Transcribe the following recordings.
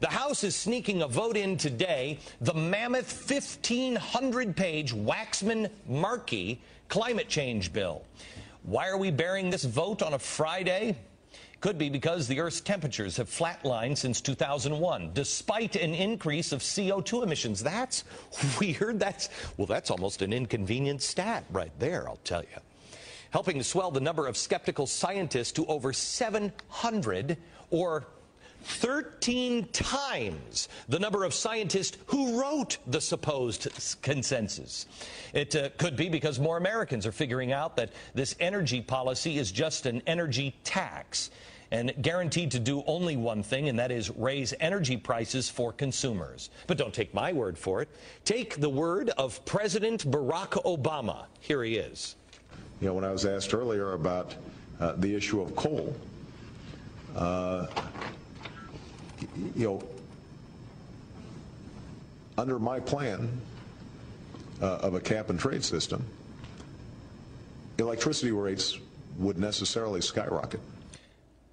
The House is sneaking a vote in today, the mammoth 1,500-page Waxman-Markey climate change bill. Why are we bearing this vote on a Friday? Could be because the Earth's temperatures have flatlined since 2001, despite an increase of CO2 emissions. That's weird. That's almost an inconvenient stat right there, I'll tell you. Helping to swell the number of skeptical scientists to over 700, or 13 times the number of scientists who wrote the supposed consensus. It could be because more Americans are figuring out that this energy policy is just an energy tax and guaranteed to do only one thing, and that is raise energy prices for consumers. But don't take my word for it. Take the word of President Barack Obama. Here he is. You know, when I was asked earlier about the issue of coal, you know, under my plan of a cap and trade system, electricity rates would necessarily skyrocket.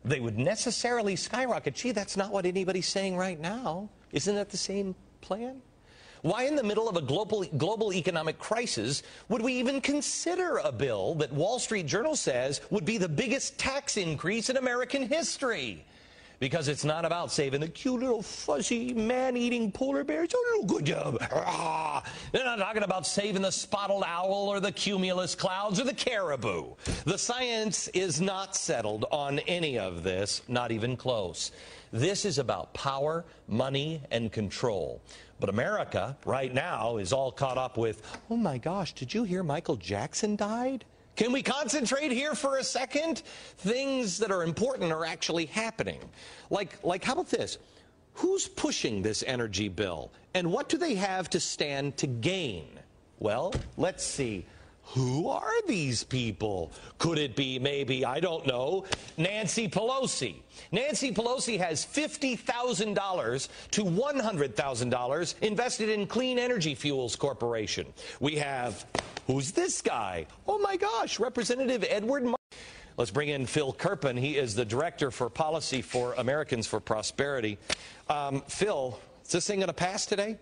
They would necessarily skyrocket. Gee, that's not what anybody's saying right now. Isn't that the same plan? Why in the middle of a global economic crisis would we even consider a bill that Wall Street Journal says would be the biggest tax increase in American history? Because it's not about saving the cute little fuzzy man-eating polar bears. Oh, good job. They're not talking about saving the spotted owl or the cumulus clouds or the caribou. The science is not settled on any of this, not even close. This is about power, money, and control. But America, right now, is all caught up with, oh my gosh, did you hear Michael Jackson died? Can we concentrate here for a second? Things that are important are actually happening. Like how about this? Who's pushing this energy bill? And what do they have to stand to gain? Well, let's see. Who are these people? Could it be maybe, I don't know, Nancy Pelosi? Nancy Pelosi has $50,000 to $100,000 invested in Clean Energy Fuels Corporation. We have, who's this guy? Oh my gosh, Representative Edward Markey. Let's bring in Phil Kerpen. He is the Director for Policy for Americans for Prosperity. Phil, is this thing going to pass today?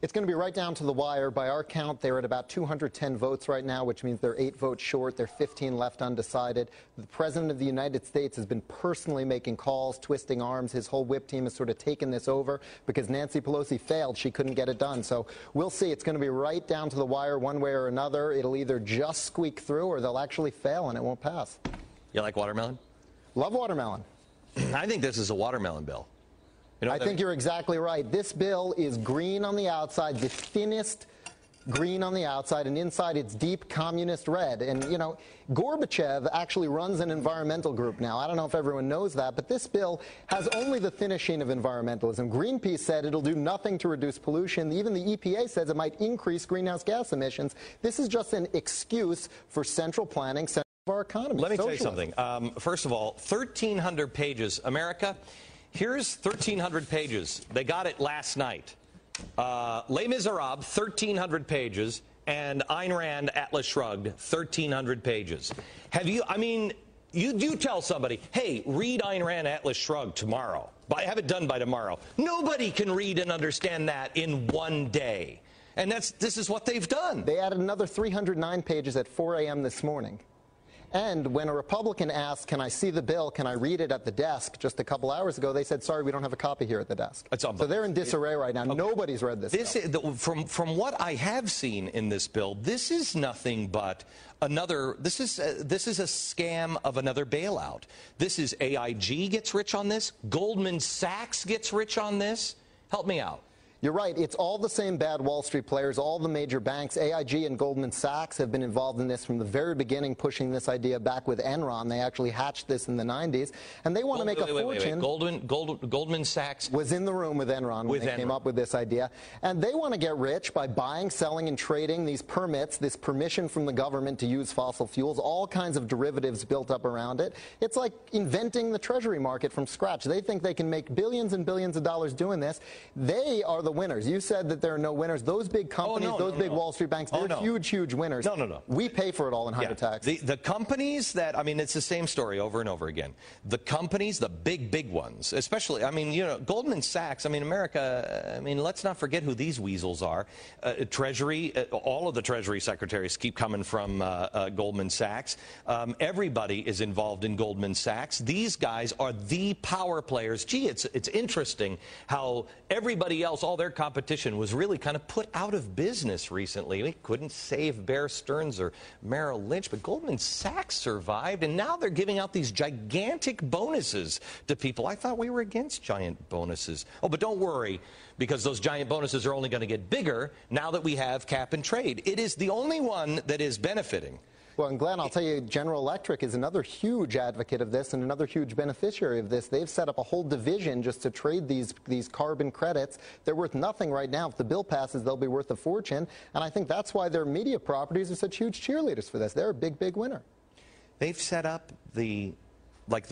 It's going to be right down to the wire. By our count, they're at about 210 votes right now, which means they're 8 votes short. There are 15 left undecided. The President of the United States has been personally making calls, twisting arms. His whole whip team has sort of taken this over because Nancy Pelosi failed. She couldn't get it done. So we'll see. It's going to be right down to the wire one way or another. It'll either just squeak through or they'll actually fail and it won't pass. You like watermelon? Love watermelon. I think this is a watermelon bill. You know, I think you're exactly right. This bill is green on the outside, the thinnest green on the outside, and inside it's deep communist red. And, you know, Gorbachev actually runs an environmental group now. I don't know if everyone knows that, but this bill has only the thinnest sheen of environmentalism. Greenpeace said it'll do nothing to reduce pollution. Even the EPA says it might increase greenhouse gas emissions. This is just an excuse for central planning of our economy. Let me tell you something. First of all, 1,300 pages. America, here's 1,300 pages. They got it last night. Les Miserables, 1,300 pages, and Ayn Rand, Atlas Shrugged, 1,300 pages. Have you, I mean, you tell somebody, hey, read Ayn Rand, Atlas Shrugged tomorrow. Have it done by tomorrow. Nobody can read and understand that in one day. And this is what they've done. They added another 309 pages at 4 a.m. this morning. And when a Republican asked, can I see the bill, can I read it at the desk, just a couple hours ago, they said, sorry, we don't have a copy here at the desk. So they're in disarray right now. Okay. Nobody's read this bill. From what I have seen in this bill, this is nothing but another, this is a scam of another bailout. This is AIG gets rich on this. Goldman Sachs gets rich on this. Help me out. You're right. It's all the same bad Wall Street players, all the major banks. AIG and Goldman Sachs have been involved in this from the very beginning, pushing this idea back with Enron. They actually hatched this in the 90s, and they want to make a fortune. Goldman Sachs was in the room with Enron when they came up with this idea. And they want to get rich by buying, selling, and trading these permits, this permission from the government to use fossil fuels, all kinds of derivatives built up around it. It's like inventing the treasury market from scratch. They think they can make billions and billions of dollars doing this. They are the winners. You said that there are no winners. Those big companies, big Wall Street banks, they're huge, huge winners. No. We pay for it all in higher tax. The companies that, I mean, it's the same story over and over again. The companies, the big ones, especially, I mean, you know, Goldman Sachs, I mean, America, I mean, let's not forget who these weasels are. Treasury, all of the Treasury secretaries keep coming from Goldman Sachs. Everybody is involved in Goldman Sachs. These guys are the power players. Gee, it's interesting how everybody else, all their competition, was really kind of put out of business recently. We couldn't save Bear Stearns or Merrill Lynch, but Goldman Sachs survived, and now they're giving out these gigantic bonuses to people. I thought we were against giant bonuses. Oh, but don't worry, because those giant bonuses are only going to get bigger now that we have cap and trade. It is the only one that is benefiting. Well, and Glenn, I'll tell you, General Electric is another huge advocate of this and another huge beneficiary of this. They've set up a whole division just to trade these carbon credits. They're worth nothing right now. If the bill passes, they'll be worth a fortune. And I think that's why their media properties are such huge cheerleaders for this. They're a big winner. They've set up the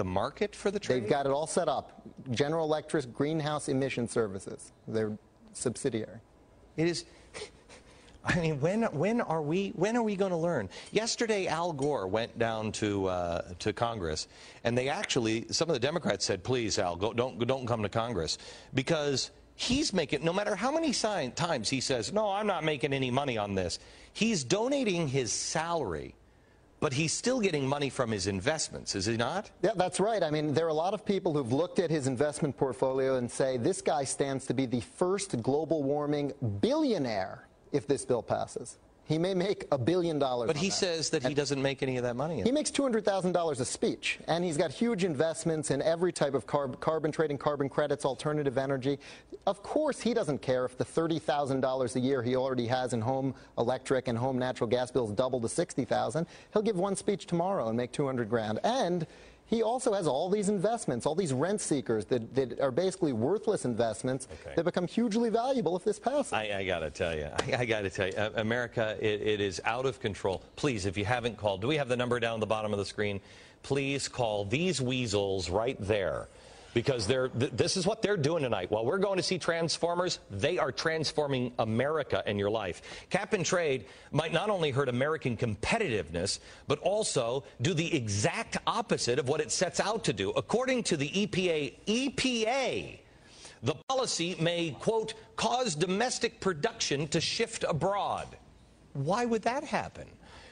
market for the trade? They've got it all set up. General Electric Greenhouse Emission Services, their subsidiary. It is. I mean, when are we going to learn? Yesterday, Al Gore went down to Congress, and they actually, some of the Democrats said, "Please, Al, don't come to Congress," because he's making, no matter how many times he says, "No, I'm not making any money on this," he's donating his salary. But he's still getting money from his investments, is he not? Yeah, that's right. I mean, there are a lot of people who've looked at his investment portfolio and say this guy stands to be the first global warming billionaire if this bill passes. He may make $1 billion. But he says that he doesn't make any of that money. He makes $200,000 a speech, and he's got huge investments in every type of carbon trading, carbon credits, alternative energy. Of course, he doesn't care if the $30,000 a year he already has in home electric and home natural gas bills double to $60,000. He'll give one speech tomorrow and make $200,000. And he also has all these investments, all these rent seekers that are basically worthless investments that become hugely valuable if this passes. I got to tell you, America, it is out of control. Please, if you haven't called, do we have the number down at the bottom of the screen? Please call these weasels right there. Because this is what they're doing tonight. While we're going to see Transformers, they are transforming America and your life. Cap and trade might not only hurt American competitiveness, but also do the exact opposite of what it sets out to do. According to the EPA, the policy may, quote, cause domestic production to shift abroad. Why would that happen?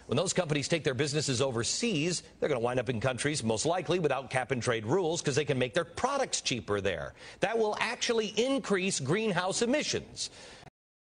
When those companies take their businesses overseas, they're going to wind up in countries, most likely, without cap and trade rules because they can make their products cheaper there. That will actually increase greenhouse emissions.